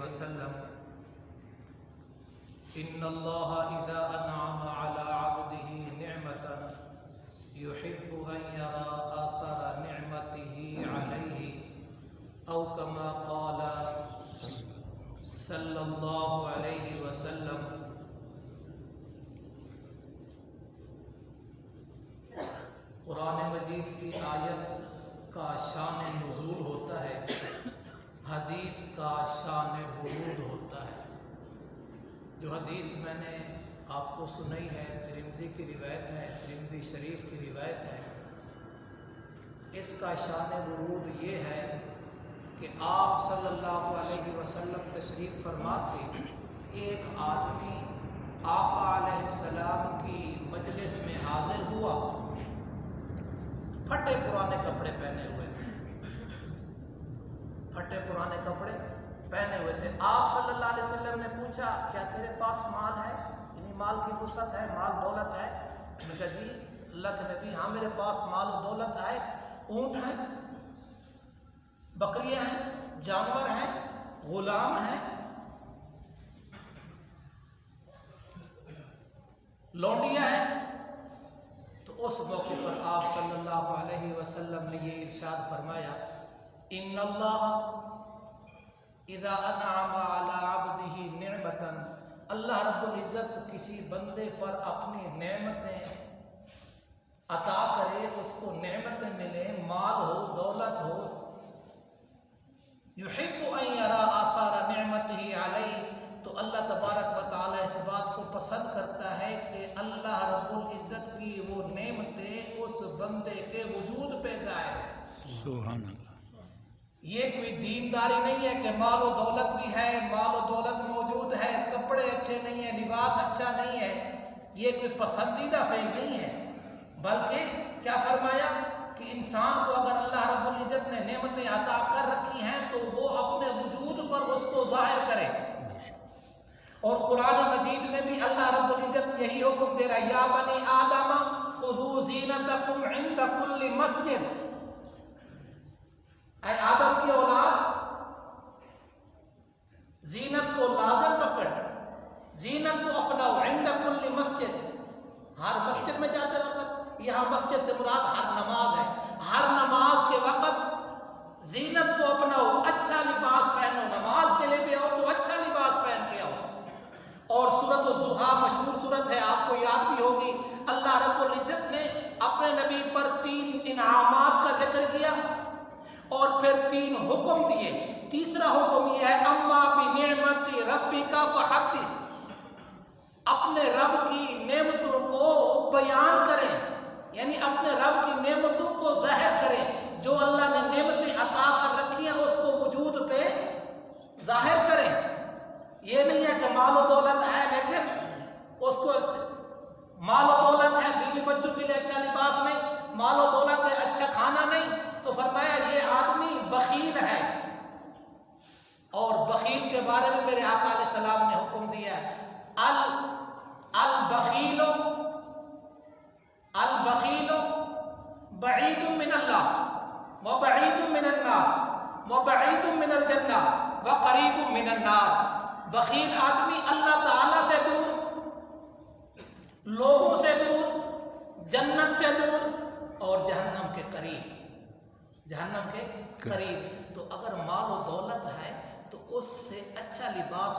وسلم ان اللہ اذا انعم على عبده نعمة يحب ان يرى اثر نعمته عليه او كما قال صلی اللہ علیہ وسلم۔ قرآن مجید کی آیت کا شان نزول ہوتا ہے، حدیث کا شان ورود ہوتا ہے۔ جو حدیث میں نے آپ کو سنائی ہے، ترمذی کی روایت ہے، ترمذی شریف کی روایت ہے، اس کا شان ورود یہ ہے کہ آپ صلی اللہ علیہ وسلم تشریف فرما تھے، ایک آدمی آقا علیہ السلام کی مجلس میں حاضر ہوا، پھٹے پرانے کپڑے پہنے ہوئے تھے، پھٹے پرانے کپڑے پہنے ہوئے تھے۔ آپ صلی اللہ علیہ وسلم نے پوچھا کیا تیرے پاس مال ہے، یعنی مال کی وسعت ہے، مال دولت ہے؟ میں نے کہا جی اللہ کے نبی ہاں میرے پاس مال و دولت ہے، اونٹ ہیں، بکریاں ہیں، جانور ہیں، غلام ہیں، لونڈیاں ہیں۔ تو اس موقع پر آپ صلی اللہ علیہ وسلم نے یہ ارشاد فرمایا ان اللہ اذا انعم على عبده نعمة، اللہ رب العزت کسی بندے پر اپنی نعمتیں عطا کرے، اس کو نعمتیں ملے، مال ہو، دولت ہو، یحب ان یرا آثار نعمته علیہ، تو اللہ تبارک و تعالی اس بات کو پسند کرتا ہے کہ اللہ رب العزت کی وہ نعمتیں اس بندے کے وجود پہ ظاہر ہے۔ سبحان اللہ۔ یہ کوئی دینداری نہیں ہے کہ مال و دولت بھی ہے، مال و دولت موجود ہے، کپڑے اچھے نہیں ہیں، لباس اچھا نہیں ہے، یہ کوئی پسندیدہ فعل نہیں ہے، بلکہ کیا فرمایا کہ انسان کو اگر اللہ رب العزت نے نعمتیں عطا کر رکھی ہیں تو وہ اپنے وجود پر اس کو ظاہر کرے۔ اور قرآن مجید میں بھی اللہ رب العزت یہی حکم دے رہا ہے یا بنی آدم خذوا زینتکم عند کل مسجد، اے آدم کی اولاد زینت کو لازم پکڑ، زینت کو اپناؤ عند کل مسجد، ہر مسجد میں جاتے وقت، یہاں مسجد سے مراد ہر نماز ہے، ہر نماز کے وقت زینت کو اپناؤ، اچھا لباس پہنو، نماز کے لیے بھی آؤ تو اچھا لباس پہن کے آؤ۔ اور سورۃ الضحیٰ مشہور سورت ہے، آپ کو یاد بھی ہوگی، اللہ رب العزت نے اپنے نبی پر 3 انعامات کا ذکر کیا اور پھر 3 حکم دیے۔ تیسرا حکم یہ ہے اما بنعمت ربک فحدث، اپنے رب کی نعمتوں کو بیان کریں، یعنی اپنے رب کی نعمتوں کو ظاہر کریں، جو اللہ نے نعمتیں عطا کر رکھی ہیں اس کو وجود پہ ظاہر کریں۔ یہ نہیں ہے کہ مال و دولت ہے لیکن اس کو مال و دولت ہے، بیوی بچوں کے لیے اچھا لباس نہیں، مال و دولت ہے اچھا کھانا نہیں، تو فرمایا یہ آدمی بخیل ہے۔ اور بخیل کے بارے میں میرے آقا علیہ السلام نے حکم دیا ہے البخیل بعید من اللہ وبعید من الناس وبعید من الجنہ وقریب من النار، بخیل آدمی اللہ تعالی سے دور، لوگوں سے دور، جنت سے دور اور جہنم کے قریب، جہنم کے قریب۔ تو اگر مال و دولت ہے تو اس سے اچھا لباس